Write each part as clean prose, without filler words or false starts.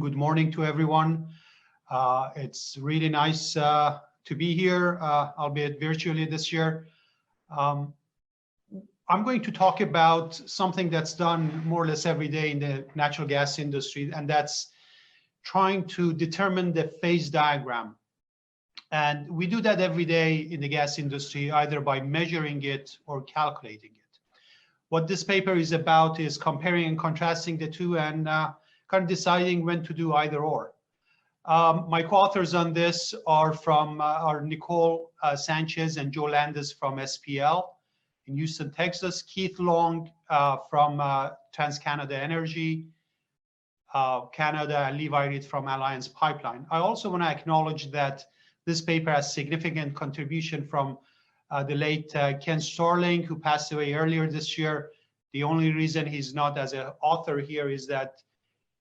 Good morning to everyone. It's really nice to be here, albeit virtually this year. I'm going to talk about something that's done more or less every day in the natural gas industry, and that's trying to determine the phase diagram. And we do that every day in the gas industry, either by measuring it or calculating it. What this paper is about is comparing and contrasting the two and kind of deciding when to do either or. My co-authors on this are Nicole Sanchez and Joe Landis from SPL in Houston, Texas, Keith Long from TransCanada Energy, Canada, and Levi Reed from Alliance Pipeline. I also want to acknowledge that this paper has significant contribution from the late Ken Starling, who passed away earlier this year. The only reason he's not as an author here is that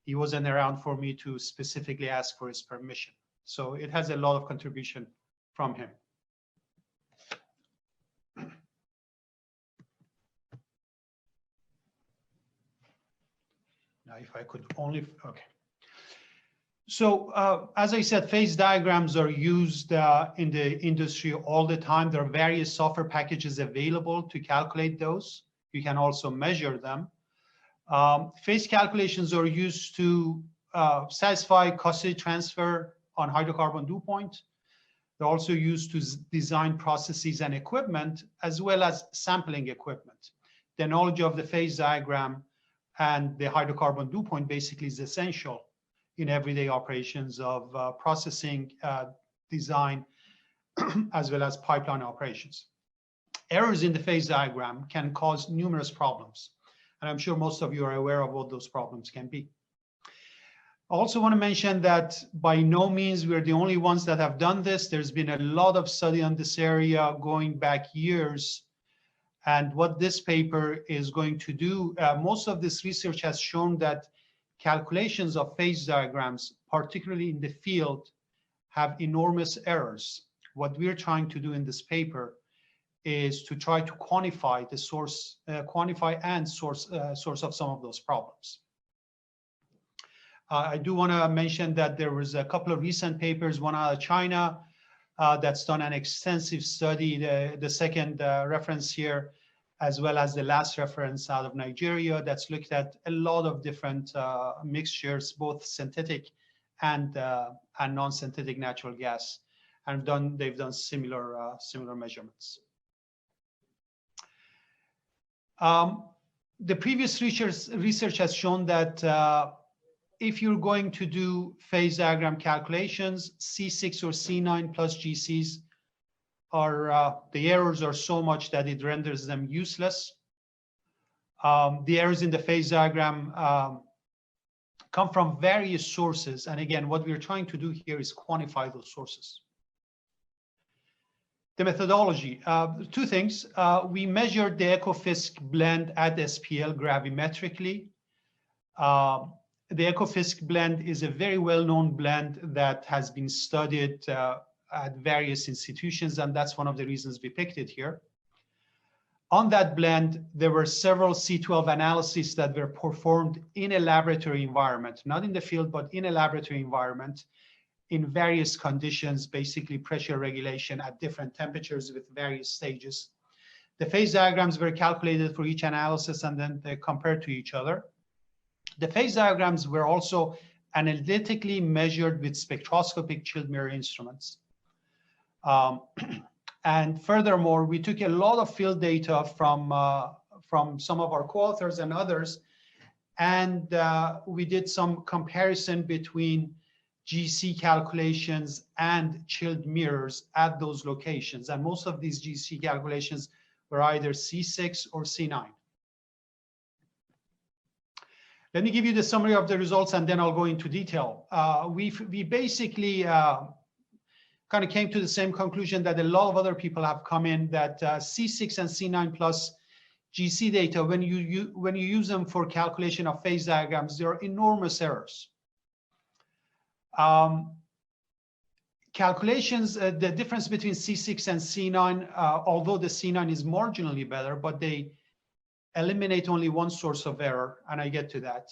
he wasn't around for me to specifically ask for his permission. So it has a lot of contribution from him. Now, if I could only, okay. So as I said, phase diagrams are used in the industry all the time. There are various software packages available to calculate those. You can also measure them. Phase calculations are used to satisfy custody transfer on hydrocarbon Dewpoint. They're also used to design processes and equipment, as well as sampling equipment. The knowledge of the phase diagram and the hydrocarbon Dewpoint basically is essential in everyday operations of processing, design, as well as pipeline operations. Errors in the phase diagram can cause numerous problems. And I'm sure most of you are aware of what those problems can be. I also want to mention that by no means we're the only ones that have done this. There's been a lot of study on this area going back years. And what this paper is going to do, most of this research has shown that calculations of phase diagrams, particularly in the field, have enormous errors. What we're trying to do in this paper is to try to quantify the source, source of some of those problems. I do want to mention that there was a couple of recent papers, one out of China, that's done an extensive study, the second reference here, as well as the last reference out of Nigeria, that's looked at a lot of different mixtures, both synthetic and non-synthetic natural gas, and they've done similar measurements. The previous research has shown that if you're going to do phase diagram calculations, C6 or C9 plus GCs are, the errors are so much that it renders them useless. The errors in the phase diagram come from various sources. And again, what we're trying to do here is quantify those sources. The methodology, two things. We measured the EcoFisk blend at SPL gravimetrically. The EcoFisk blend is a very well-known blend that has been studied at various institutions, and that's one of the reasons we picked it here. On that blend, there were several C12 analyses that were performed in a laboratory environment, not in the field, but in a laboratory environment, in various conditions, basically pressure regulation at different temperatures with various stages. The phase diagrams were calculated for each analysis and then they compared to each other. The phase diagrams were also analytically measured with spectroscopic chilled mirror instruments. And furthermore, we took a lot of field data from some of our co-authors and others, and we did some comparison between GC calculations and chilled mirrors at those locations. And most of these GC calculations were either C6 or C9. Let me give you the summary of the results and then I'll go into detail. We basically kind of came to the same conclusion that a lot of other people have come in, that C6 and C9 plus GC data, when you use them for calculation of phase diagrams, there are enormous errors. Calculations, the difference between C6 and C9, although the C9 is marginally better, but they eliminate only one source of error, and I get to that.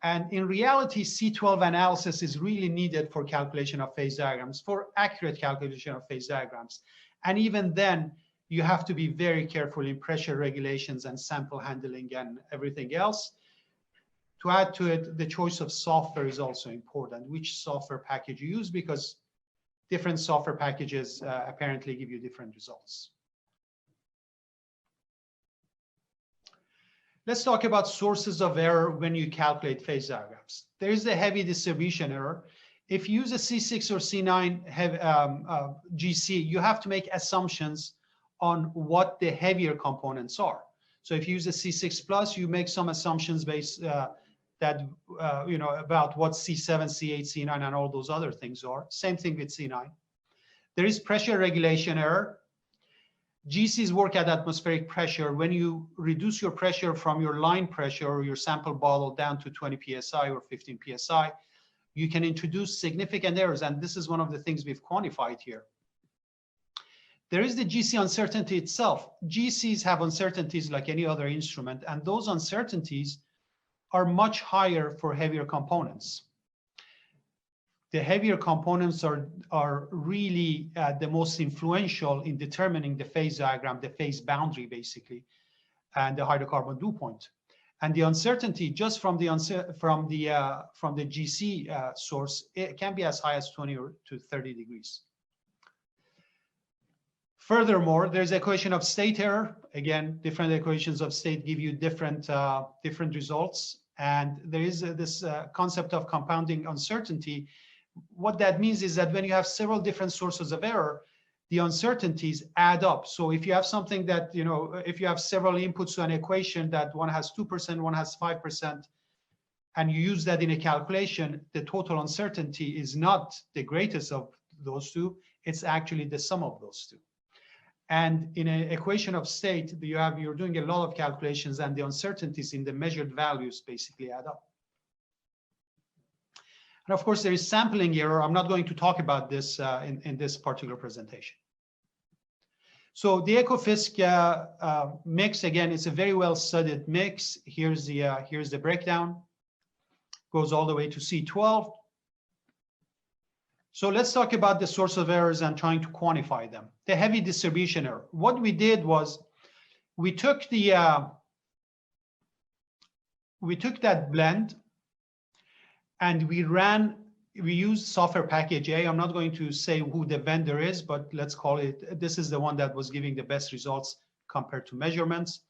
And in reality, C12 analysis is really needed for calculation of phase diagrams, for accurate calculation of phase diagrams. And even then, you have to be very careful in pressure regulations and sample handling and everything else. To add to it, the choice of software is also important, which software package you use, because different software packages apparently give you different results. Let's talk about sources of error when you calculate phase diagrams. There is a heavy distribution error. If you use a C6 or C9 GC, you have to make assumptions on what the heavier components are. So if you use a C6 plus, you make some assumptions based about what C7, C8, C9, and all those other things are. Same thing with C9. There is pressure regulation error. GCs work at atmospheric pressure. When you reduce your pressure from your line pressure or your sample bottle down to 20 psi or 15 psi, you can introduce significant errors, and this is one of the things we've quantified here. There is the GC uncertainty itself. GCs have uncertainties like any other instrument, and those uncertainties are much higher for heavier components. The heavier components are really the most influential in determining the phase diagram, the phase boundary basically, and the hydrocarbon dew point. And the uncertainty just from the GC source, it can be as high as 20 to 30 degrees. Furthermore, there's equation of state error. Again, different equations of state give you different results. And there is this concept of compounding uncertainty. What that means is that when you have several different sources of error, the uncertainties add up. So if you have something that, if you have several inputs to an equation that one has 2%, one has 5%, and you use that in a calculation, the total uncertainty is not the greatest of those two. It's actually the sum of those two. And in an equation of state, you're doing a lot of calculations, and the uncertainties in the measured values basically add up. And of course, there is sampling error. I'm not going to talk about this in this particular presentation. So the EcoFisk mix, again, it's a very well-studied mix. Here's the breakdown. Goes all the way to C12. So let's talk about the source of errors and trying to quantify them. The heavy distribution error. What we did was we took that blend and we used software package A. I'm not going to say who the vendor is, but let's call it, this is the one that was giving the best results compared to measurements.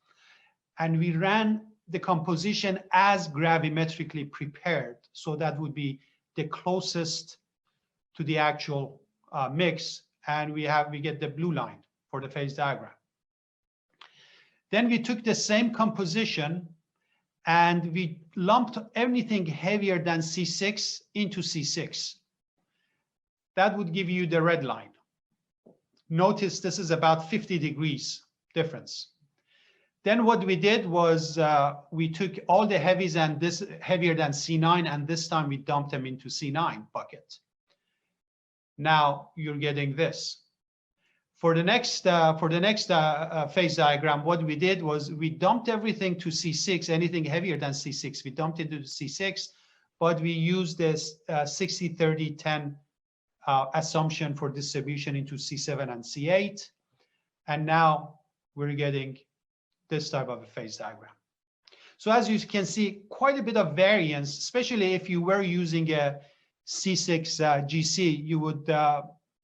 And we ran the composition as gravimetrically prepared. So that would be the closest to the actual mix. And we get the blue line for the phase diagram. Then we took the same composition and we lumped everything heavier than C6 into C6. That would give you the red line. Notice this is about 50 degrees difference. Then what we did was we took all the heavies and this heavier than C9, and this time we dumped them into C9 bucket. Now you're getting this. For the next phase diagram, what we did was we dumped everything to C6, anything heavier than C6, we dumped into C6, but we used this 60-30-10 assumption for distribution into C7 and C8. And now we're getting this type of a phase diagram. So as you can see, quite a bit of variance, especially if you were using a C6 GC,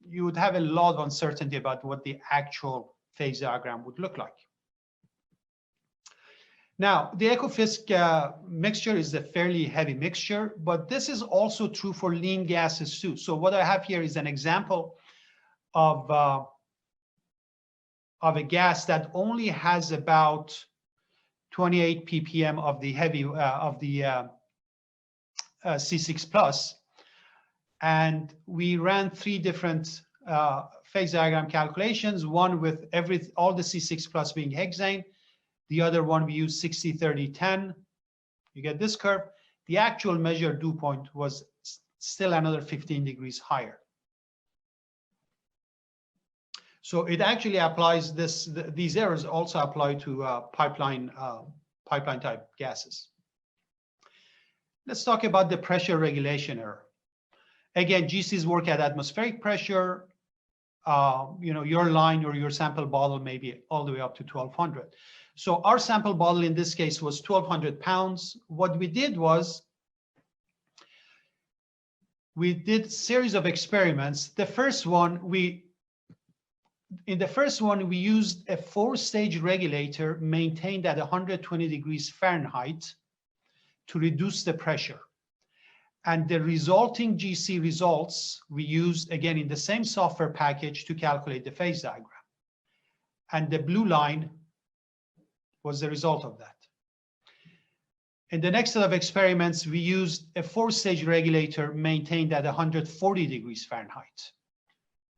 you would have a lot of uncertainty about what the actual phase diagram would look like. Now, the EcoFisk mixture is a fairly heavy mixture, but this is also true for lean gases too. So what I have here is an example of a gas that only has about 28 ppm of the heavy C6 plus. And we ran 3 different phase diagram calculations, one with all the C6 plus being hexane, the other one we used 60-30-10. You get this curve. The actual measured dew point was still another 15 degrees higher. So it actually applies these errors also apply to pipeline type gases. Let's talk about the pressure regulation error. Again, GCs work at atmospheric pressure. Your line or your sample bottle may be all the way up to 1200. So our sample bottle in this case was 1200 pounds. What we did was we did a series of experiments. In the first one, we used a 4-stage regulator maintained at 120 degrees Fahrenheit to reduce the pressure. And the resulting GC results, we used, again, in the same software package to calculate the phase diagram. And the blue line was the result of that. In the next set of experiments, we used a 4-stage regulator maintained at 140 degrees Fahrenheit.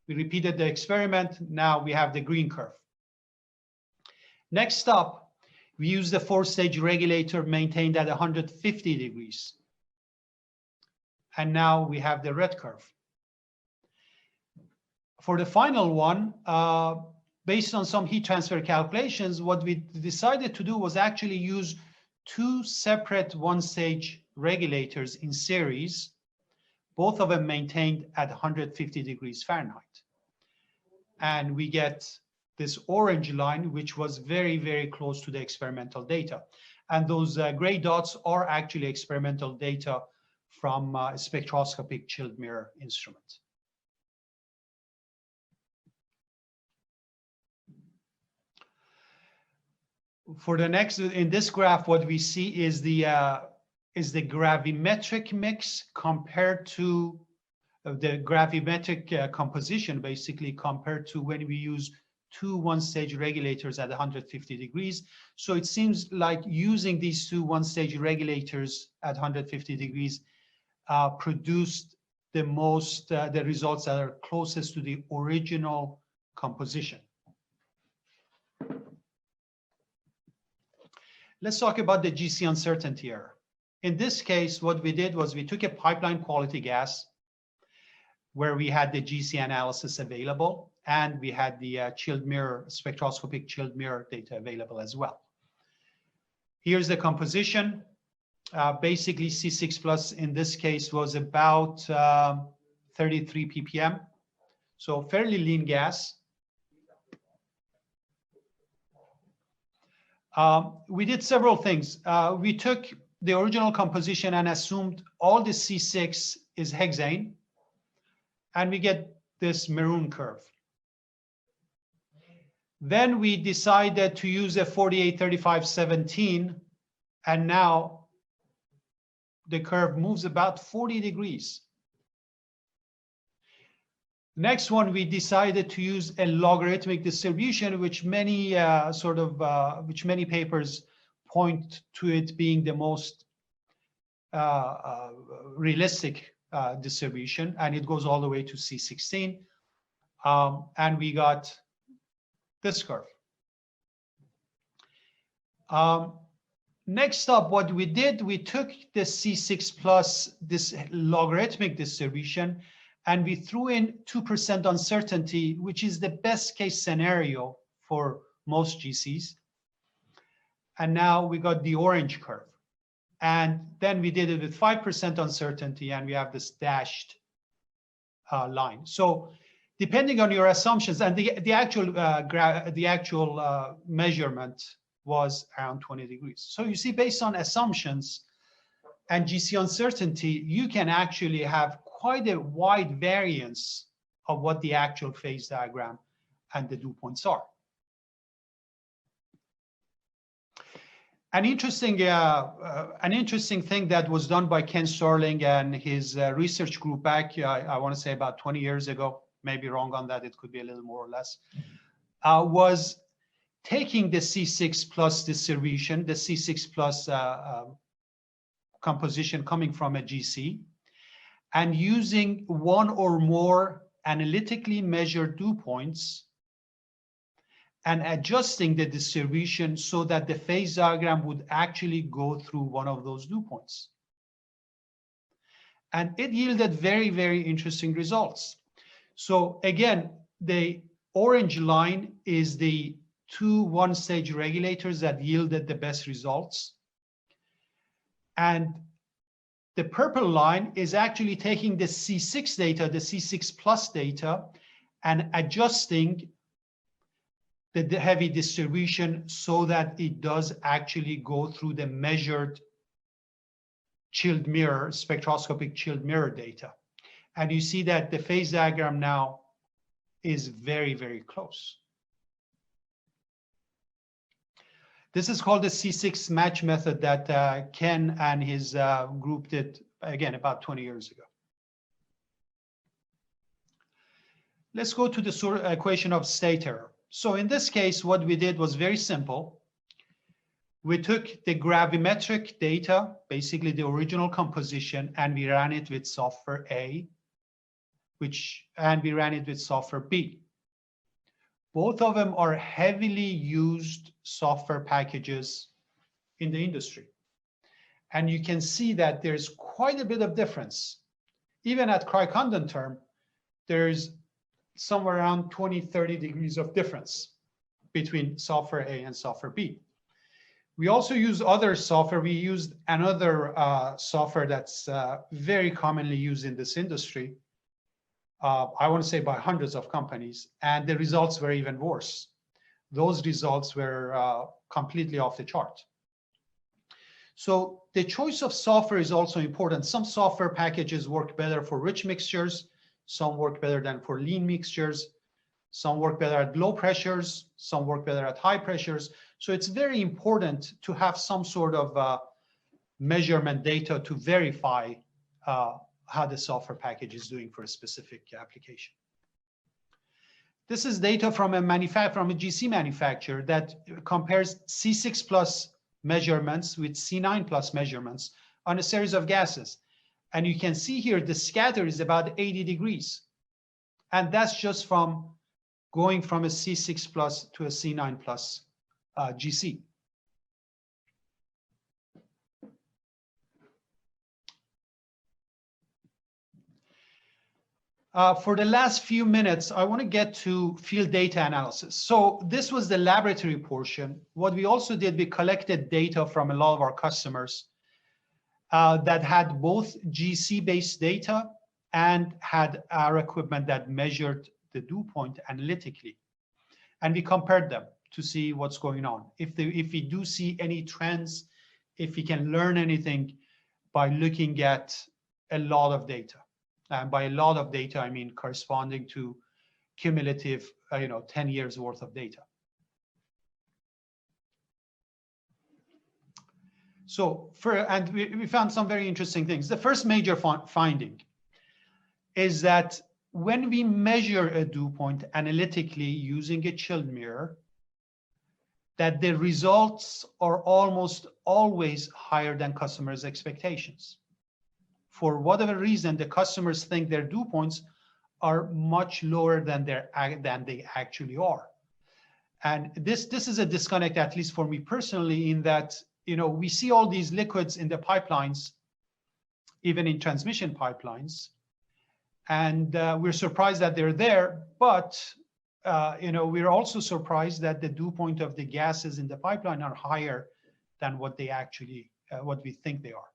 We repeated the experiment. Now we have the green curve. Next up, we used the 4-stage regulator maintained at 150 degrees. And now we have the red curve. For the final one, based on some heat transfer calculations, what we decided to do was actually use 2 separate 1-stage regulators in series, both of them maintained at 150 degrees Fahrenheit. And we get this orange line, which was very, very close to the experimental data. And those gray dots are actually experimental data from a spectroscopic chilled mirror instrument. For the next, in this graph, what we see is the gravimetric mix compared to the gravimetric composition, basically compared to when we use 2 1-stage regulators at 150 degrees. So it seems like using these 2 1-stage regulators at 150 degrees produced the most, the results that are closest to the original composition. Let's talk about the GC uncertainty error. In this case, what we did was we took a pipeline quality gas where we had the GC analysis available, and we had the chilled mirror, spectroscopic chilled mirror data available as well. Here's the composition. Basically, C6 plus in this case was about 33 ppm, so fairly lean gas. We did several things. We took the original composition and assumed all the C6 is hexane, and we get this maroon curve. Then we decided to use a 48-35-17, and now the curve moves about 40 degrees. Next one, we decided to use a logarithmic distribution, which many many papers point to it being the most realistic distribution, and it goes all the way to C16, and we got this curve. Next up, what we did, we took the C6 plus this logarithmic distribution, and we threw in 2% uncertainty, which is the best case scenario for most GCs. And now we got the orange curve. And then we did it with 5% uncertainty, and we have this dashed line. So depending on your assumptions, and the actual measurement was around 20 degrees. So you see, based on assumptions and GC uncertainty, you can actually have quite a wide variance of what the actual phase diagram and the dew points are. An interesting thing that was done by Ken Sterling and his research group back, I want to say about 20 years ago, maybe wrong on that, it could be a little more or less, was taking the C6 plus distribution, the C6 plus composition coming from a GC, and using one or more analytically measured dew points and adjusting the distribution so that the phase diagram would actually go through one of those dew points. And it yielded very, very interesting results. So again, the orange line is the 2 1-stage regulators that yielded the best results. And The purple line is actually taking the C6 data, the C6 plus data, and adjusting the heavy distribution so that it does actually go through the measured chilled mirror, spectroscopic chilled mirror data. And you see that the phase diagram now is very, very close. This is called the C6 match method that Ken and his group did, again, about 20 years ago. Let's go to the equation of state error. So in this case, what we did was very simple. We took the gravimetric data, basically the original composition, and we ran it with software A, and we ran it with software B. Both of them are heavily used software packages in the industry. And you can see that there's quite a bit of difference. Even at Cricondon term, there's somewhere around 20, 30 degrees of difference between software A and software B. We also use other software. We used another software that's very commonly used in this industry. I want to say by hundreds of companies, and the results were even worse. Those results were completely off the chart. So the choice of software is also important. Some software packages work better for rich mixtures. Some work better than for lean mixtures. Some work better at low pressures. Some work better at high pressures. So it's very important to have some sort of measurement data to verify how the software package is doing for a specific application. This is data from a GC manufacturer that compares C6 plus measurements with C9 plus measurements on a series of gases. And you can see here the scatter is about 80 degrees. And that's just from going from a C6 plus to a C9 plus GC. For the last few minutes, I want to get to field data analysis. So this was the laboratory portion. What we also did, we collected data from a lot of our customers that had both GC-based data and had our equipment that measured the dew point analytically. And we compared them to see what's going on. If we do see any trends, if we can learn anything by looking at a lot of data. And by a lot of data, I mean corresponding to cumulative, 10 years worth of data. So we found some very interesting things. The first major finding is that when we measure a dew point analytically using a chilled mirror, that the results are almost always higher than customers' expectations. For whatever reason, the customers think their dew points are much lower than they actually are. And this is a disconnect, at least for me personally, in that we see all these liquids in the pipelines, even in transmission pipelines, and we're surprised that they're there. But we're also surprised that the dew point of the gases in the pipeline are higher than what they actually, what we think they are.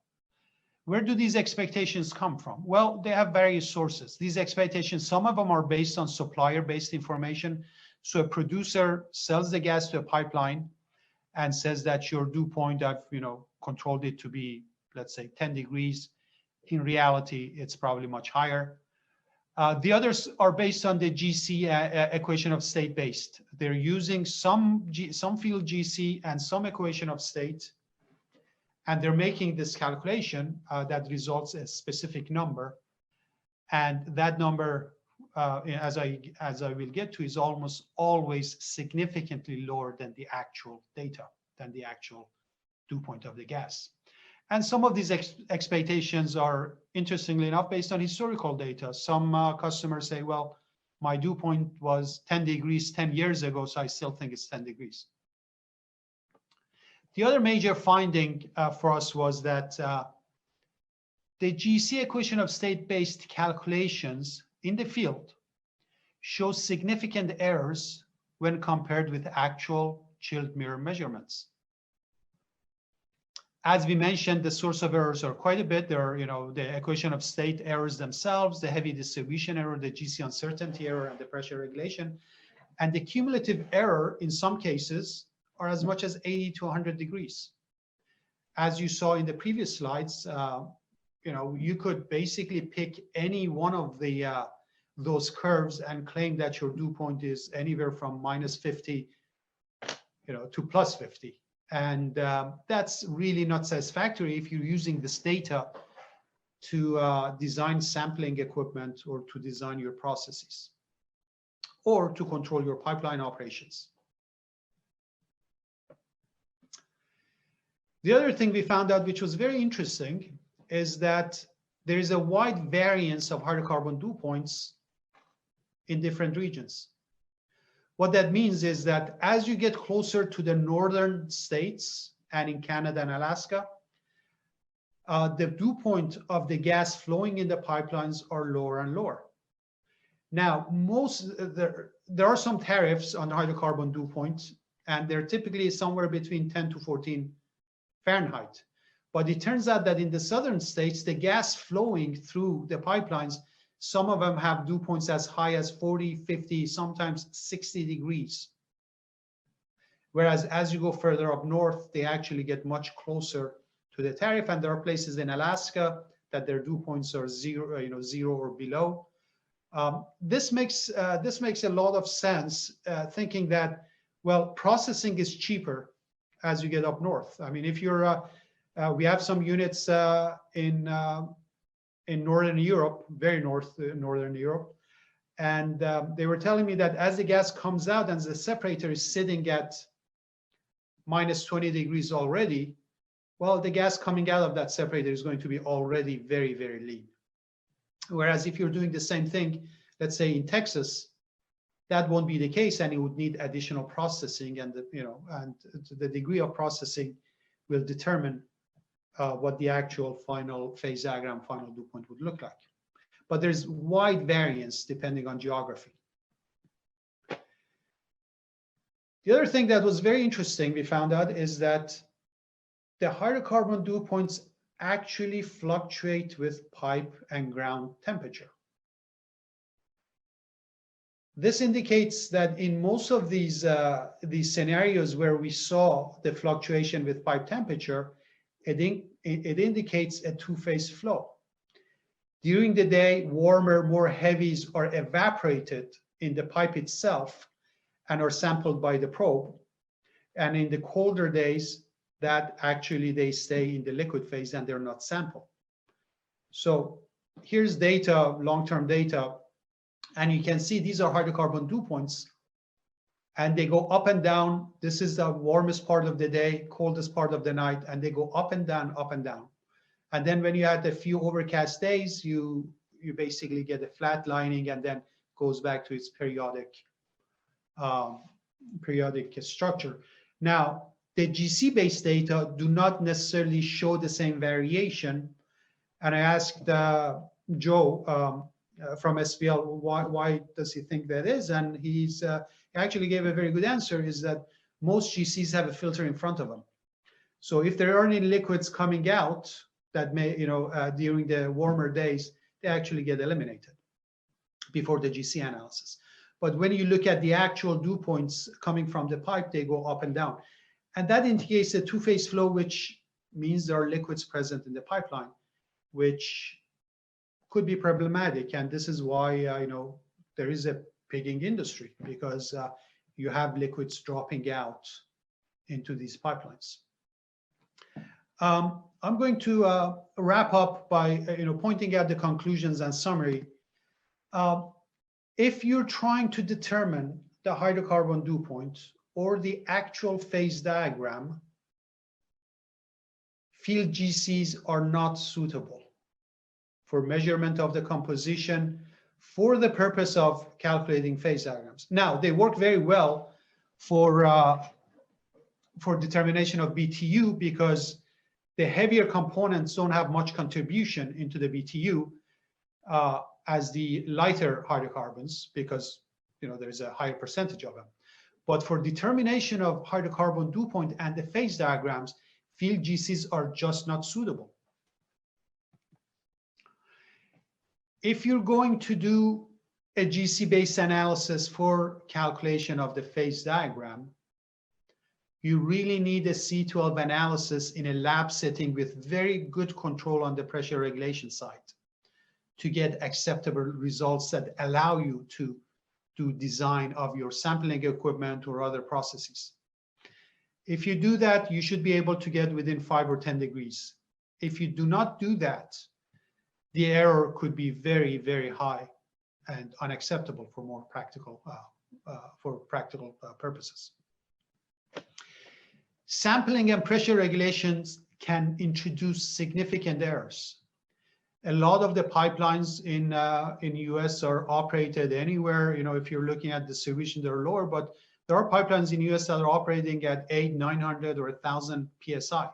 Where do these expectations come from? Well, they have various sources. These expectations, some of them are based on supplier-based information. So a producer sells the gas to a pipeline and says that your dew point, I've controlled it to be, let's say, 10 degrees. In reality, it's probably much higher. The others are based on the GC equation of state-based. They're using some field GC and some equation of state, and they're making this calculation that results in a specific number. And that number, as I will get to, is almost always significantly lower than the actual data, than the actual dew point of the gas. And some of these expectations are, interestingly enough, based on historical data. Some customers say, well, my dew point was 10 degrees 10 years ago, so I still think it's 10 degrees. The other major finding for us was that the GC equation of state-based calculations in the field show significant errors when compared with actual chilled mirror measurements. As we mentioned, the source of errors are quite a bit. There are, the equation of state errors themselves, the heavy distribution error, the GC uncertainty error, and the pressure regulation. And the cumulative error in some cases are as much as 80 to 100 degrees. As you saw in the previous slides, you could basically pick any one of the those curves and claim that your dew point is anywhere from -50, to +50. And that's really not satisfactory if you're using this data to design sampling equipment or to design your processes or to control your pipeline operations. The other thing we found out, which was very interesting, is that there is a wide variance of hydrocarbon dew points in different regions. What that means is that as you get closer to the northern states and in Canada and Alaska, the dew point of the gas flowing in the pipelines are lower and lower. Now, there are some tariffs on hydrocarbon dew points, and they're typically somewhere between 10 to 14 Fahrenheit. But it turns out that in the southern states, the gas flowing through the pipelines, some of them have dew points as high as 40, 50, sometimes 60 degrees. Whereas as you go further up north, they actually get much closer to the tariff. And there are places in Alaska that their dew points are zero or below. This makes a lot of sense, thinking that, well, processing is cheaper as you get up north. I mean, if you're, we have some units in Northern Europe, very Northern Europe, and they were telling me that as the gas comes out and the separator is sitting at -20 degrees already, well, the gas coming out of that separator is going to be already very, very lean. Whereas if you're doing the same thing, let's say in Texas, that won't be the case, and it would need additional processing, and the degree of processing will determine what the actual final phase diagram, final dew point would look like. But there's wide variance depending on geography. The other thing that was very interesting we found out is that the hydrocarbon dew points actually fluctuate with pipe and ground temperature. This indicates that in most of these scenarios where we saw the fluctuation with pipe temperature, it indicates a two-phase flow. During the day, warmer, more heavies are evaporated in the pipe itself and are sampled by the probe. And in the colder days, that actually they stay in the liquid phase and they're not sampled. So here's data, long-term data, and you can see these are hydrocarbon dew points, and they go up and down. This is the warmest part of the day, coldest part of the night, and they go up and down, up and down. And then when you add a few overcast days, you basically get a flat lining, and then goes back to its periodic structure. Now, the GC-based data do not necessarily show the same variation. And I asked Joe from SPL, why does he think that is? And he actually gave a very good answer, is that most GCs have a filter in front of them. So if there are any liquids coming out that may, during the warmer days, they actually get eliminated before the GC analysis. But when you look at the actual dew points coming from the pipe, they go up and down. And that indicates a two-phase flow, which means there are liquids present in the pipeline, which could be problematic. And this is why, there is a pigging industry, because you have liquids dropping out into these pipelines. I'm going to wrap up by, pointing out the conclusions and summary. If you're trying to determine the hydrocarbon dew point or the actual phase diagram, field GCs are not suitable for measurement of the composition for the purpose of calculating phase diagrams. Now, they work very well for determination of BTU, because the heavier components don't have much contribution into the BTU as the lighter hydrocarbons, because there's a higher percentage of them. But for determination of hydrocarbon dew point and the phase diagrams, Field GCs are just not suitable. If you're going to do a GC-based analysis for calculation of the phase diagram, you really need a C12 analysis in a lab setting with very good control on the pressure regulation side to get acceptable results that allow you to do design of your sampling equipment or other processes. If you do that, you should be able to get within 5 or 10 degrees. If you do not do that, the error could be very, very high and unacceptable for more practical purposes. Sampling and pressure regulations can introduce significant errors. A lot of the pipelines in US are operated anywhere. You know, if you're looking at distribution, they're lower, but there are pipelines in US that are operating at 800, 900, or 1,000 PSI.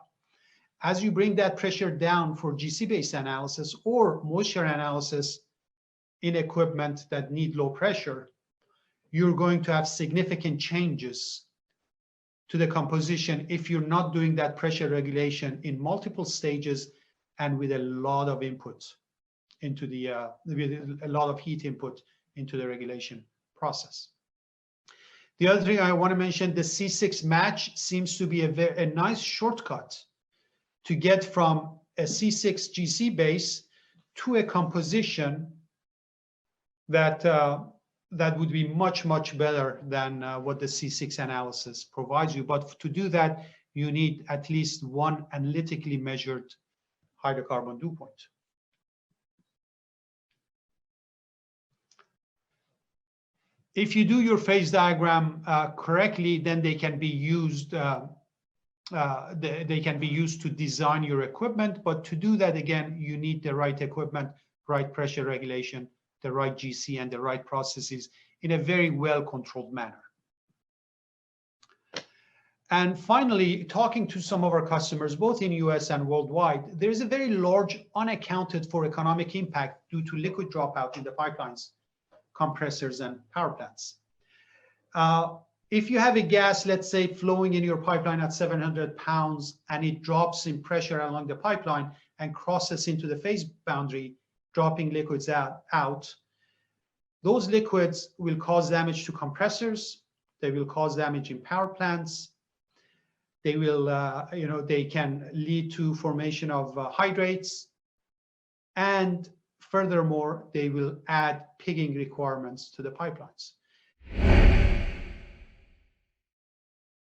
As you bring that pressure down for GC-based analysis or moisture analysis in equipment that need low pressure, you're going to have significant changes to the composition if you're not doing that pressure regulation in multiple stages and with a lot of input into the, with a lot of heat input into the regulation process. The other thing I want to mention, the C6 match seems to be a nice shortcut to get from a C6 GC base to a composition that that would be much, much better than what the C6 analysis provides you. But to do that, you need at least one analytically measured hydrocarbon dew point. If you do your phase diagram correctly, then they can be used. They can be used to design your equipment. But to do that, again, you need the right equipment, right pressure regulation, the right GC, and the right processes in a very well-controlled manner. And finally, talking to some of our customers, both in US and worldwide, there is a very large unaccounted for economic impact due to liquid dropout in the pipelines, compressors, and power plants. If you have a gas, let's say, flowing in your pipeline at 700 pounds and it drops in pressure along the pipeline and crosses into the phase boundary, dropping liquids out, those liquids will cause damage to compressors. They will cause damage in power plants. They will, they can lead to formation of hydrates. And furthermore, they will add pigging requirements to the pipelines.